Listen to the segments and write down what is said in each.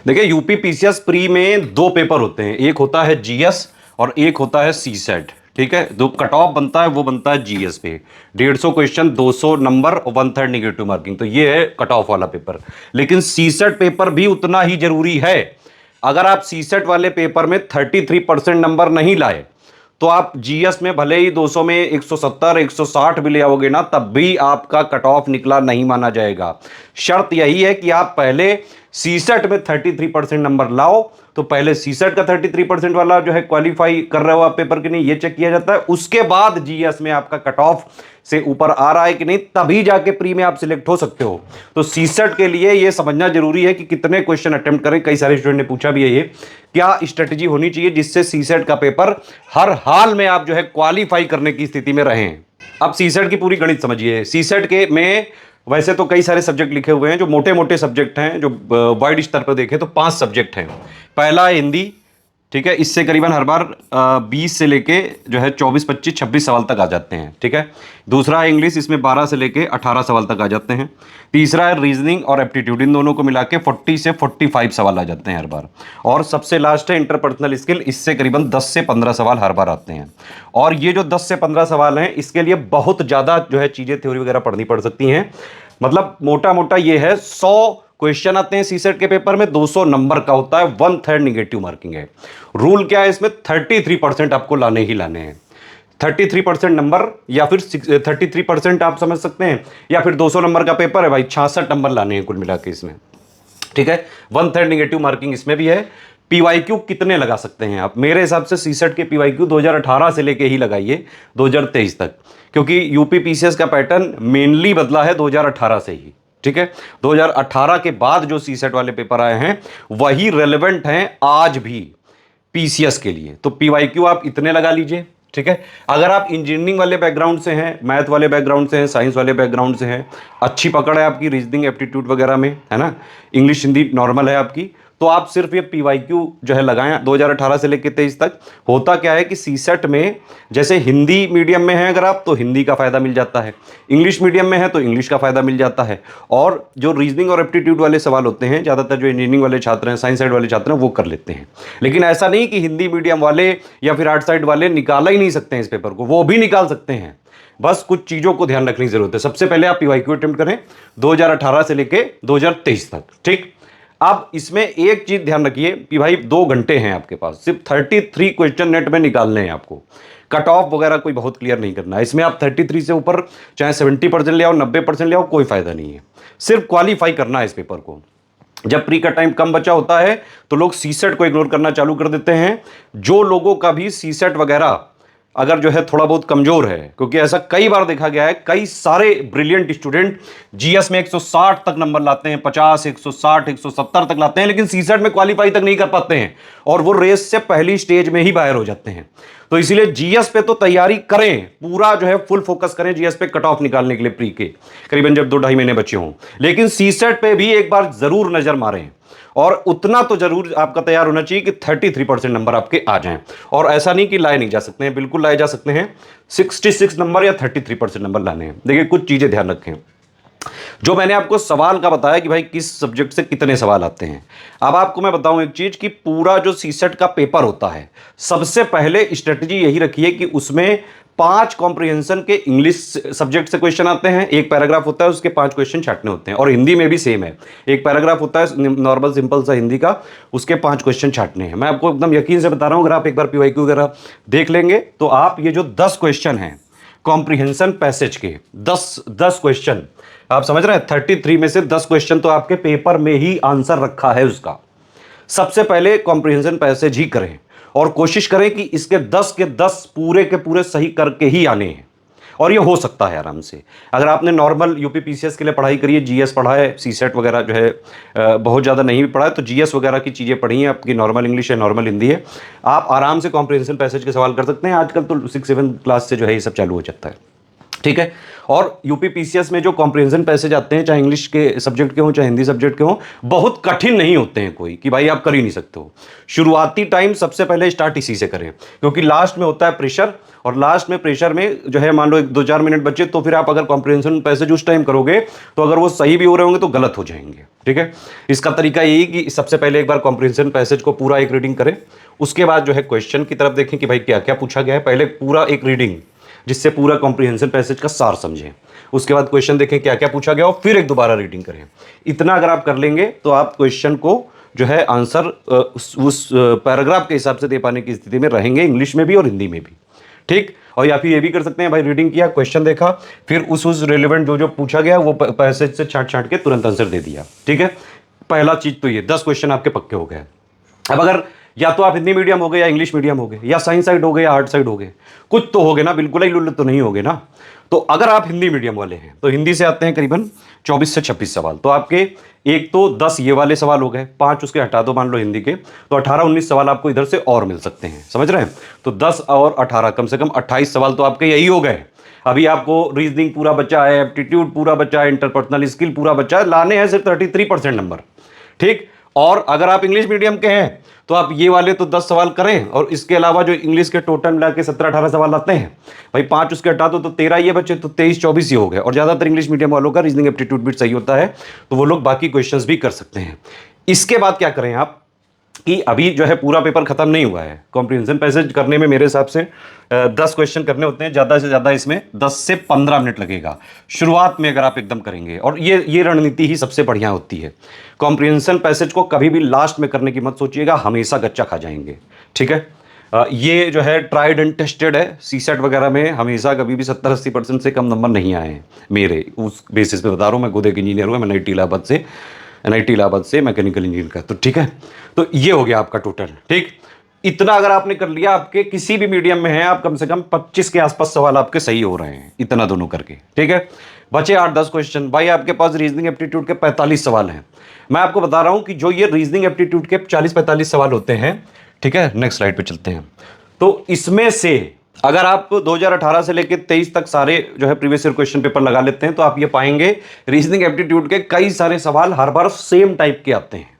देखिए UP PCS pre में दो पेपर होते हैं, एक होता है जीएस और एक होता है सीसेट। ठीक है, जो कट ऑफ बनता है वो बनता है जीएस पे 150 क्वेश्चन 200 नंबर और 1/3 निगेटिव मार्किंग, तो ये है कट ऑफ वाला पेपर। लेकिन सीसेट पेपर भी उतना ही जरूरी है। अगर आप सीसेट वाले पेपर में 33% नंबर नहीं लाए तो आप जीएस में भले ही 200 में 170 160 भी ले आओगे ना, तब भी आपका कट ऑफ निकला नहीं माना जाएगा। शर्त यही है कि आप पहले सीसेट में 33% नंबर लाओ, तो पहले सीसेट का 33% वाला जो है क्वालिफाई कर रहे हो आप पेपर के नहीं, ये चेक किया जाता है। उसके बाद जीएस में आपका कट ऑफ से ऊपर आ रहा है कि नहीं, तभी जाके प्री में आप सिलेक्ट हो सकते हो। तो सीसेट के लिए ये समझना जरूरी है कि कितने क्वेश्चन अटेम्प्ट करें। कई सारे स्टूडेंट ने पूछा भी है ये, क्या स्ट्रेटेजी होनी चाहिए जिससे सीसेट का पेपर हर हाल में आप जो है क्वालिफाई करने की स्थिति में रहें। अब सीसेट की पूरी गणित समझिए। सीसेट के में वैसे तो कई सारे सब्जेक्ट लिखे हुए हैं, जो मोटे मोटे सब्जेक्ट हैं, जो वाइड स्तर पर देखें तो 5 सब्जेक्ट हैं। पहला है हिंदी, ठीक है, इससे करीबन हर बार 20 से लेके जो है 24 25 26 सवाल तक आ जाते हैं। ठीक है, दूसरा है इंग्लिश, इसमें 12 से लेके 18 सवाल तक आ जाते हैं। तीसरा है रीजनिंग और एप्टीट्यूड, इन दोनों को मिला के 40 से 45 सवाल आ जाते हैं हर बार। और सबसे लास्ट है इंटरपर्सनल स्किल, इससे करीबन 10 से 15 सवाल हर बार आते हैं। और ये जो 10 से 15 सवाल हैं, इसके लिए बहुत ज़्यादा जो है चीज़ें थ्योरी वगैरह पढ़नी पड़ सकती हैं। मतलब मोटा मोटा ये है 100 क्वेश्चन आते हैं सीसेट के पेपर में, 200 नंबर का होता है, 1/3 निगेटिव मार्किंग है। रूल क्या है इसमें, 33% आपको लाने ही लाने हैं। 33% नंबर या फिर 33% आप समझ सकते हैं, या फिर 200 नंबर का पेपर है भाई, 66 नंबर लाने हैं कुल मिला के इसमें। ठीक है, 1/3 निगेटिव मार्किंग इसमें भी है। पीवाईक्यू कितने लगा सकते हैं आप, मेरे हिसाब से सीसेट के पीवाईक्यू 2018 से लेके ही लगाइए 2023 तक, क्योंकि यूपी पीसीएस का पैटर्न मेनली बदला है 2018 से ही। ठीक है, 2018 के बाद जो सीसेट वाले पेपर आए हैं वही रेलेवेंट हैं आज भी पीसीएस के लिए। तो पीवाईक्यू आप इतने लगा लीजिए। ठीक है, अगर आप इंजीनियरिंग वाले बैकग्राउंड से हैं, मैथ वाले बैकग्राउंड से हैं, साइंस वाले बैकग्राउंड से हैं, अच्छी पकड़ है आपकी रीजनिंग एप्टीट्यूड वगैरह में, है ना, इंग्लिश हिंदी नॉर्मल है आपकी, तो आप सिर्फ ये पीवाईक्यू जो है लगाएं 2018 से लेकर 23 तक। होता क्या है कि सीसेट में जैसे हिंदी मीडियम में है अगर आप, तो हिंदी का फायदा मिल जाता है, इंग्लिश मीडियम में है तो इंग्लिश का फायदा मिल जाता है, और जो रीजनिंग और एप्टीट्यूड वाले सवाल होते हैं ज़्यादातर जो इंजीनियरिंग वाले छात्र हैं, साइंस साइड वाले छात्र हैं, वो कर लेते हैं। लेकिन ऐसा नहीं कि हिंदी मीडियम वाले या फिर आर्ट साइड वाले निकाला ही नहीं सकते हैं इस पेपर को, वो भी निकाल सकते हैं। बस कुछ चीज़ों को ध्यान रखने की जरूरत है। सबसे पहले आप पीवाईक्यू अटेम्प्ट करें 2018 से लेके 2023 तक। ठीक, अब इसमें एक चीज ध्यान रखिए कि भाई 2 घंटे हैं आपके पास, सिर्फ 33 क्वेश्चन नेट में निकालने हैं आपको। कट ऑफ वगैरह कोई बहुत क्लियर नहीं करना है इसमें। आप 33 से ऊपर चाहे 70% ले आओ, 90% ले आओ, कोई फायदा नहीं है। सिर्फ क्वालिफाई करना है इस पेपर को। जब प्री का टाइम कम बचा होता है तो लोग सीसेट को इग्नोर करना चालू कर देते हैं। जो लोगों का भी सीसेट वगैरह अगर जो है थोड़ा बहुत कमजोर है, क्योंकि ऐसा कई बार देखा गया है, कई सारे ब्रिलियंट स्टूडेंट जीएस में 160 तक नंबर लाते हैं, 50 160 170 तक लाते हैं, लेकिन सीसेट में क्वालिफाई तक नहीं कर पाते हैं और वो रेस से पहली स्टेज में ही बाहर हो जाते हैं। तो इसीलिए जीएस पे तो तैयारी करें, पूरा जो है फुल फोकस करें जीएस पे कट ऑफ निकालने के लिए प्री के, करीबन जब 2-2.5 महीने बचे हों। लेकिन सीसेट पे भी एक बार जरूर नजर मारें, और उतना तो जरूर आपका तैयार होना चाहिए कि 33% नंबर आपके आ जाएं। और ऐसा नहीं कि लाए नहीं जा सकते हैं, बिल्कुल लाए जा सकते हैं। 66 नंबर या 33% नंबर लाने हैं। देखिए कुछ चीजें ध्यान रखें, जो मैंने आपको सवाल का बताया कि भाई किस सब्जेक्ट से कितने सवाल आते हैं। अब आपको मैं बताऊं एक चीज कि पूरा जो सीसेट का पेपर होता है, सबसे पहले स्ट्रेटजी यही रखिए कि उसमें 5 कॉम्प्रिहेंशन के इंग्लिश सब्जेक्ट से क्वेश्चन आते हैं। एक पैराग्राफ होता है, उसके 5 क्वेश्चन छाटने होते हैं। और हिंदी में भी सेम है, एक पैराग्राफ होता है नॉर्मल सिंपल सा हिंदी का, उसके 5 क्वेश्चन छाटने हैं। मैं आपको एकदम यकीन से बता रहा हूं, अगर आप एक बार पीवाईक्यू वगैरह देख लेंगे तो आप ये जो 10 क्वेश्चन हैं कॉम्प्रिहेंशन पैसेज के, 10 क्वेश्चन आप समझ रहे हैं, 33 में से 10 क्वेश्चन तो आपके पेपर में ही आंसर रखा है उसका। सबसे पहले कॉम्प्रिहेंशन पैसेज ही करें और कोशिश करें कि इसके 10 के 10 पूरे के पूरे सही करके ही आने हैं। और ये हो सकता है आराम से, अगर आपने नॉर्मल यूपी पीसीएस के लिए पढ़ाई करी है, जीएस पढ़ा है, सीसेट वगैरह जो है बहुत ज़्यादा नहीं भी पढ़ा है, तो जीएस वगैरह की चीज़ें पढ़ी हैं, आपकी नॉर्मल इंग्लिश है, नॉर्मल हिंदी है, आप आराम से कॉम्प्रिहेंशन पैसेज के सवाल कर सकते हैं। आजकल तो 6-7 क्लास से जो है ये सब चालू हो जाता है। ठीक है। और यूपीपीसीएस में जो कॉम्प्रिहेंशन पैसेज आते हैं, चाहे इंग्लिश के सब्जेक्ट के हों चाहे हिंदी सब्जेक्ट के हों, बहुत कठिन नहीं होते हैं कोई कि भाई आप कर ही नहीं सकते हो। शुरुआती टाइम सबसे पहले स्टार्ट इसी से करें, क्योंकि लास्ट में होता है प्रेशर, और लास्ट में प्रेशर में जो है मान लो 2-4 मिनट बचे, तो फिर आप अगर कॉम्प्रिहेंशन पैसेज उस टाइम करोगे तो अगर वो सही भी हो रहे होंगे तो गलत हो जाएंगे। ठीक है, इसका तरीका यही कि सबसे पहले एक बार कॉम्प्रिहेंशन पैसेज को पूरा एक रीडिंग करें, उसके बाद जो है क्वेश्चन की तरफ देखें कि भाई क्या क्या पूछा गया है, पहले पूरा एक रीडिंग जिससे पूरा कॉम्प्रिहेंशन पैसेज का सार समझें, उसके बाद क्वेश्चन देखें क्या क्या पूछा गया और फिर एक दोबारा रीडिंग करें। इतना अगर आप कर लेंगे तो आप क्वेश्चन को जो है आंसर उस पैराग्राफ के हिसाब से दे पाने की स्थिति में रहेंगे, इंग्लिश में भी और हिंदी में भी। ठीक, और या फिर ये भी कर सकते हैं भाई रीडिंग किया, क्वेश्चन देखा, फिर उस रेलिवेंट जो पूछा गया वो पैसेज से छांट छांट के तुरंत आंसर दे दिया। ठीक है, पहला चीज तो ये 10 क्वेश्चन आपके पक्के हो गए। अब अगर या तो आप हिंदी मीडियम हो गए या इंग्लिश मीडियम हो गए या साइंस साइड हो गए या आर्ट साइड हो गए, कुछ तो हो गए ना, बिल्कुल ही लुल्ल तो नहीं हो गए ना। तो अगर आप हिंदी मीडियम वाले हैं तो हिंदी से आते हैं करीबन 24 से 26 सवाल, तो आपके एक तो 10 ये वाले सवाल हो गए, 5 उसके हटा दो मान लो हिंदी के, तो 18-19 सवाल आपको इधर से और मिल सकते हैं, समझ रहे हैं। तो 10 और 18 कम से कम 28 सवाल तो आपके यही हो गए। अभी आपको रीजनिंग पूरा बचा है, एप्टीट्यूड पूरा बचा है, इंटरपर्सनल स्किल पूरा बचा है, लाने हैं सिर्फ 33% नंबर। ठीक, और अगर आप इंग्लिश मीडियम के हैं तो आप ये वाले तो 10 सवाल करें, और इसके अलावा जो इंग्लिश के टोटल मिला के 17-18 सवाल आते हैं भाई, 5 उसके हटा दो तो 13 ये बचे, तो 23-24 ही हो गए। और ज़्यादातर इंग्लिश मीडियम वालों का रीजनिंग एप्टीट्यूड भी सही होता है, तो वो लोग बाकी क्वेश्चंस भी कर सकते हैं। इसके बाद क्या करें आप कि अभी जो है पूरा पेपर खत्म नहीं हुआ है, कॉम्प्रिहेंशन पैसेज करने में मेरे हिसाब से 10 क्वेश्चन करने होते हैं, ज़्यादा से ज़्यादा इसमें 10 से 15 मिनट लगेगा शुरुआत में अगर आप एकदम करेंगे। और ये रणनीति ही सबसे बढ़िया होती है। कॉम्प्रिहेंशन पैसेज को कभी भी लास्ट में करने की मत सोचिएगा, हमेशा कच्चा खा जाएंगे। ठीक है, ये जो है ट्राइड एंड टेस्टेड है, सीसेट वगैरह में हमेशा कभी भी 70-80% से कम नंबर नहीं आए हैं मेरे, उस बेसिस पे बता रहा हूँ। मैं खुद एक इंजीनियर हूँ, मैं NIT इलाहाबाद से मैकेनिकल इंजीनियर का। तो ठीक है, तो ये हो गया आपका टोटल। ठीक, इतना अगर आपने कर लिया, आपके किसी भी मीडियम में है आप कम से कम 25 के आसपास सवाल आपके सही हो रहे हैं, इतना दोनों करके। ठीक है, बचे 8-10 क्वेश्चन। भाई आपके पास रीजनिंग एप्टीट्यूड के 45 सवाल हैं। मैं आपको बता रहा हूं कि जो ये रीजनिंग एप्टीट्यूड के 40-45 सवाल होते हैं, ठीक है, नेक्स्ट स्लाइड पे चलते हैं। तो इसमें से अगर आप 2018 से लेकर 23 तक सारे जो है प्रीवियस ईयर क्वेश्चन पेपर लगा लेते हैं, तो आप ये पाएंगे रीजनिंग एप्टीट्यूड के कई सारे सवाल हर बार सेम टाइप के आते हैं।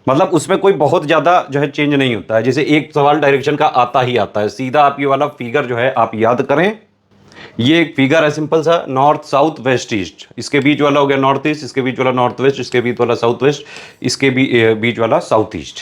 मतलब उसमें कोई बहुत ज़्यादा जो है चेंज नहीं होता है, जैसे एक सवाल डायरेक्शन का आता ही आता है सीधा। आप ये वाला फिगर जो है आप याद करें, ये एक फिगर है सिंपल सा, नॉर्थ साउथ वेस्ट ईस्ट, इसके बीच वाला हो गया नॉर्थ ईस्ट, इसके बीच वाला नॉर्थ वेस्ट, इसके बीच वाला साउथ वेस्ट, इसके बीच वाला साउथ ईस्ट।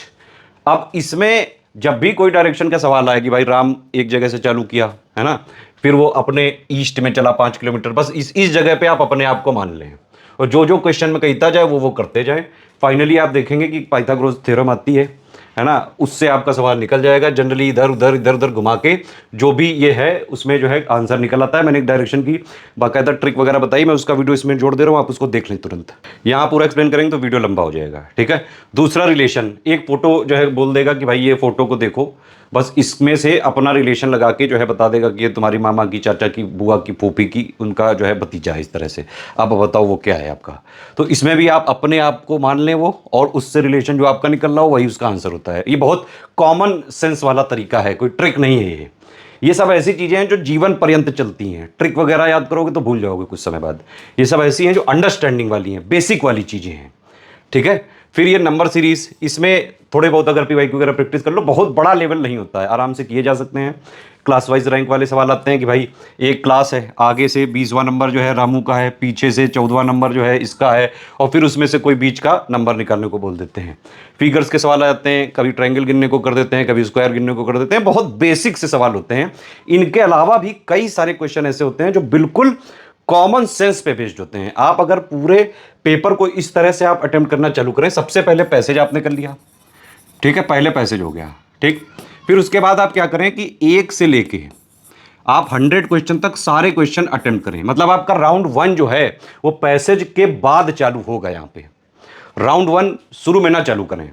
अब इसमें जब भी कोई डायरेक्शन का सवाल आए कि भाई राम एक जगह से चालू किया है ना, फिर वो अपने ईस्ट में चला 5 किलोमीटर, बस इस जगह पे आप अपने आप को मान लें, और जो जो क्वेश्चन में कहता जाए वो करते जाए। फाइनली आप देखेंगे कि पाइथागोरस थ्योरम आती है ना, उससे आपका सवाल निकल जाएगा। जनरली इधर उधर घुमा के जो भी ये है उसमें जो है आंसर निकल आता है। मैंने एक डायरेक्शन की बाकायदा ट्रिक वगैरह बताई, मैं उसका वीडियो इसमें जोड़ दे रहा हूँ, आप उसको देख लें तुरंत। यहाँ पूरा एक्सप्लेन करेंगे तो वीडियो लंबा हो जाएगा। ठीक है, दूसरा रिलेशन, एक फोटो जो है बोल देगा कि भाई ये फोटो को देखो, बस इसमें से अपना रिलेशन लगा के जो है बता देगा कि ये तुम्हारी मामा की, चाचा की, बुआ की, फूफी की, उनका जो है भतीजा है, इस तरह से। अब बताओ वो क्या है आपका। तो इसमें भी आप अपने आप को मान लें वो, और उससे रिलेशन जो आपका निकल रहा हो वही उसका आंसर होता है। ये बहुत कॉमन सेंस वाला तरीका है, कोई ट्रिक नहीं है ये सब ऐसी चीज़ें हैं जो जीवन पर्यंत चलती हैं। ट्रिक वगैरह याद करोगे तो भूल जाओगे कुछ समय बाद। ये सब ऐसी हैं जो अंडरस्टैंडिंग वाली हैं, बेसिक वाली चीज़ें हैं। ठीक है, फिर ये नंबर सीरीज, इसमें थोड़े बहुत अगर पीवाईक्यू वगैरह प्रैक्टिस कर लो, बहुत बड़ा लेवल नहीं होता है, आराम से किए जा सकते हैं। क्लास वाइज रैंक वाले सवाल आते हैं कि भाई एक क्लास है, आगे से 20वां नंबर जो है रामू का है, पीछे से 14वां नंबर जो है इसका है, और फिर उसमें से कोई बीच का नंबर निकालने को बोल देते हैं। फिगर्स के सवाल आ जाते हैं, कभी ट्रायंगल गिनने को कर देते हैं, कभी स्क्वायर गिनने को कर देते हैं, बहुत बेसिक से सवाल होते हैं। इनके अलावा भी कई सारे क्वेश्चन ऐसे होते हैं जो बिल्कुल कॉमन सेंस पे बेस्ड होते हैं। आप अगर पूरे पेपर को इस तरह से आप अटेम्प्ट करना चालू करें, सबसे पहले पैसेज आपने कर लिया, ठीक है, पहले पैसेज हो गया, ठीक। फिर उसके बाद आप क्या करें कि 1 से लेके आप 100 क्वेश्चन तक सारे क्वेश्चन अटेम्प्ट करें। मतलब आपका राउंड 1 जो है वो पैसेज के बाद चालू होगा। यहां पे राउंड 1 शुरू में ना चालू करें,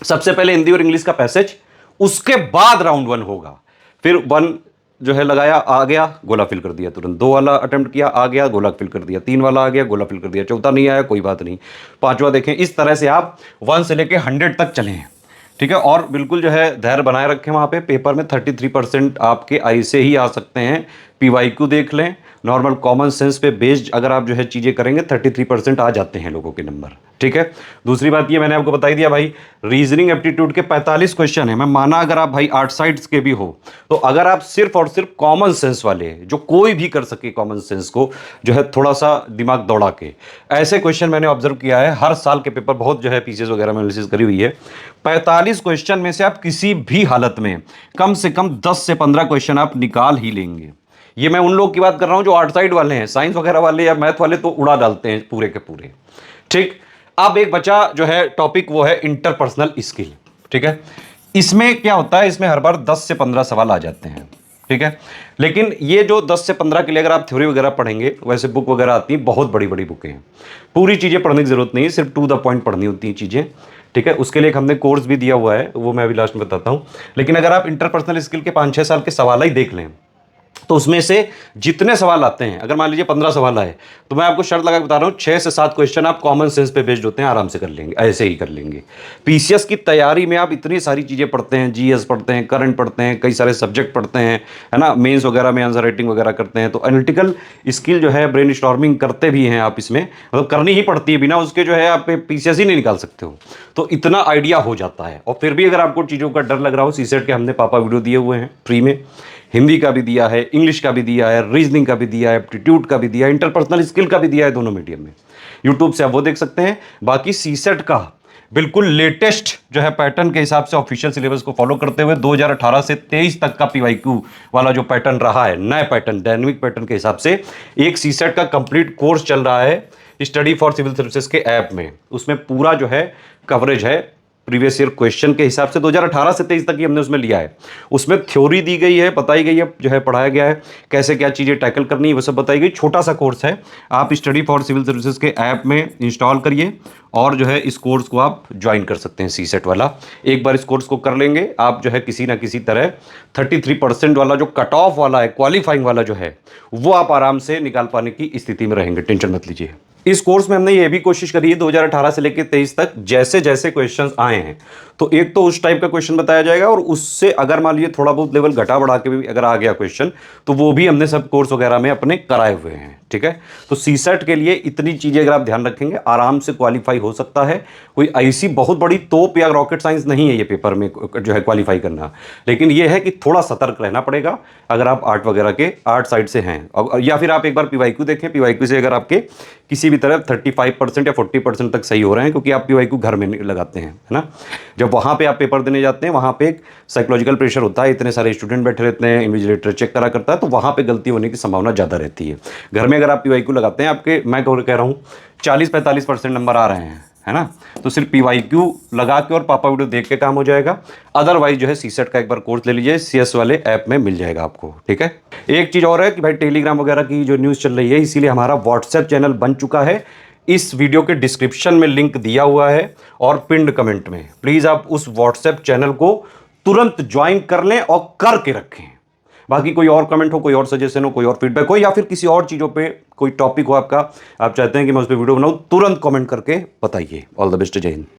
सबसे पहले हिंदी और इंग्लिश का पैसेज, उसके बाद राउंड 1 होगा। फिर 1 जो है लगाया, आ गया, गोला फिल कर दिया तुरंत। 2 वाला अटेम्प्ट किया, आ गया, गोला फिल कर दिया। 3 वाला आ गया, गोला फिल कर दिया। 4था नहीं आया, कोई बात नहीं, 5वां देखें। इस तरह से आप 1 से लेके 100 तक चले हैं, ठीक है। और बिल्कुल जो है धैर्य बनाए रखें। वहाँ पे पेपर में 33% आपके आई से ही आ सकते हैं। पीवाईक्यू देख लें, नॉर्मल कॉमन सेंस पे बेस्ड अगर आप जो है चीज़ें करेंगे 33% आ जाते हैं लोगों के नंबर, ठीक है। दूसरी बात ये मैंने आपको बता ही दिया भाई, रीजनिंग एप्टीट्यूड के 45 क्वेश्चन है। मैं माना अगर आप भाई 8 साइड्स के भी हो, तो अगर आप सिर्फ और सिर्फ कॉमन सेंस वाले, जो कोई भी कर सके कॉमन सेंस को जो है थोड़ा सा दिमाग दौड़ा के, ऐसे क्वेश्चन मैंने ऑब्जर्व किया है हर साल के पेपर बहुत जो है पीसीएस वगैरह में एनालिसिस करी हुई है। 45 क्वेश्चन में से आप किसी भी हालत में कम से कम 10 से 15 क्वेश्चन आप निकाल ही लेंगे। ये मैं उन लोगों की बात कर रहा हूं जो 8 साइड वाले हैं, साइंस वगैरह वाले या मैथ वाले तो उड़ा डालते हैं पूरे के पूरे, ठीक। अब एक बचा जो है टॉपिक, वो है इंटरपर्सनल स्किल, ठीक है। इसमें क्या होता है, इसमें हर बार 10 से 15 सवाल आ जाते हैं, ठीक है। लेकिन ये जो 10 से 15 के लिए अगर आप थ्योरी वगैरह पढ़ेंगे, वैसे बुक वगैरह आती हैं, बहुत बड़ी बड़ी बुकें हैं, पूरी चीज़ें पढ़ने की जरूरत नहीं है, सिर्फ टू द पॉइंट पढ़नी होती हैं चीज़ें, ठीक है। उसके लिए एक हमने कोर्स भी दिया हुआ है, वो मैं अभी लास्ट में बताता हूँ। लेकिन अगर आप इंटरपर्सनल स्किल के 5-6 साल के सवाल ही देख लें, तो उसमें से जितने सवाल आते हैं, अगर मान लीजिए 15 सवाल आए, तो मैं आपको शर्त लगा के बता रहा हूं 6 से 7 क्वेश्चन आप कॉमन सेंस पे बेस्ड होते हैं, आराम से कर लेंगे, ऐसे ही कर लेंगे। पीसीएस की तैयारी में आप इतनी सारी चीजें पढ़ते हैं, जीएस पढ़ते हैं, करंट पढ़ते हैं, कई सारे सब्जेक्ट पढ़ते हैं, है ना, मेंस वगैरह में आंसर राइटिंग वगैरह करते हैं, तो एनालिटिकल स्किल जो है, ब्रेन स्टॉर्मिंग करते भी हैं आप, इसमें मतलब करनी ही पड़ती है, बिना उसके जो है आप पीसीएस ही नहीं निकाल सकते हो, तो इतना आइडिया हो जाता है। और फिर भी अगर आपको चीज़ों का डर लग रहा हो, सीसेट के हमने पापा वीडियो दिए हुए हैं फ्री में, हिंदी का भी दिया है, इंग्लिश का भी दिया है, रीजनिंग का भी दिया है, एप्टीट्यूड का भी दिया है, इंटरपर्सनल स्किल का भी दिया है, दोनों मीडियम में, यूट्यूब से आप वो देख सकते हैं। बाकी सीसेट का बिल्कुल लेटेस्ट जो है पैटर्न के हिसाब से ऑफिशियल सिलेबस को फॉलो करते हुए 2018 से 23 तक का पीवाईक्यू वाला जो पैटर्न रहा है, नए पैटर्न, डायनेमिक पैटर्न के हिसाब से एक सीसेट का कंप्लीट कोर्स चल रहा है स्टडी फॉर सिविल सर्विसेज के ऐप में। उसमें पूरा जो है कवरेज है प्रीवियस ईयर क्वेश्चन के हिसाब से, 2018 से 23 तक ही हमने उसमें लिया है। उसमें थ्योरी दी गई है, बताई गई है, जो है पढ़ाया गया है, कैसे क्या चीज़ें टैकल करनी है वो सब बताई गई। छोटा सा कोर्स है, आप स्टडी फॉर सिविल सर्विसेज के ऐप में इंस्टॉल करिए और जो है इस कोर्स को आप ज्वाइन कर सकते हैं, सीसेट वाला। एक बार इस कोर्स को कर लेंगे आप, जो है किसी ना किसी तरह 33% वाला जो कट ऑफ वाला है, क्वालिफाइंग वाला जो है, वो आप आराम से निकाल पाने की स्थिति में रहेंगे, टेंशन मत लीजिए। इस कोर्स में हमने ये भी कोशिश करी है 2018 से लेकर 23 तक जैसे जैसे क्वेश्चंस आए हैं, तो एक तो उस टाइप का क्वेश्चन बताया जाएगा, और उससे अगर मान लीजिए थोड़ा बहुत लेवल घटा बढ़ा के भी अगर आ गया क्वेश्चन, तो वो भी हमने सब कोर्स वगैरह में अपने कराए हुए हैं, ठीक है। तो सीसेट के लिए इतनी चीजें अगर आप ध्यान रखेंगे, आराम से क्वालिफाई हो सकता है। कोई ऐसी बहुत बड़ी तोप या रॉकेट साइंस नहीं है ये पेपर में जो है क्वालिफाई करना, लेकिन ये है कि थोड़ा सतर्क रहना पड़ेगा अगर आप आर्ट वगैरह के आर्ट साइड से हैं, या फिर आप एक बार पीवाईक्यू देखें, पीवाईक्यू से अगर आपके किसी भी तरह 35% या 40% तक सही हो रहे हैं, क्योंकि आप पीवाईक्यू घर में लगाते हैं, है ना। जब वहाँ पे आप पेपर देने जाते हैं, वहाँ पे एक साइकोलॉजिकल प्रेशर होता है, इतने सारे स्टूडेंट बैठे रहते हैं, इन्विजिलेटर चेक करा करता है, तो वहाँ पे गलती होने की संभावना ज़्यादा रहती है। घर में अगर आप पीवाईक्यू लगाते हैं, आपके मैं कह रहा हूँ 40-45% नंबर आ रहे हैं, है ना, तो सिर्फ पीवाईक्यू लगा के और पापा वीडियो देख के काम हो जाएगा। अदरवाइज जो है सीसेट का एक बार कोर्स ले लीजिए, सीएस वाले ऐप में मिल जाएगा आपको, ठीक है। एक चीज़ और है कि भाई टेलीग्राम वगैरह की जो न्यूज़ चल रही है, इसीलिए हमारा व्हाट्सएप चैनल बन चुका है। इस वीडियो के डिस्क्रिप्शन में लिंक दिया हुआ है और पिंड कमेंट में, प्लीज़ आप उस व्हाट्सएप चैनल को तुरंत ज्वाइन कर लें और करके रखें। बाकी कोई और कमेंट हो, कोई और सजेशन हो, कोई और फीडबैक हो, या फिर किसी और चीज़ों पे कोई टॉपिक हो आपका, आप चाहते हैं कि मैं उस पर वीडियो बनाऊँ, तुरंत कमेंट करके बताइए। ऑल द बेस्ट, जय हिंद।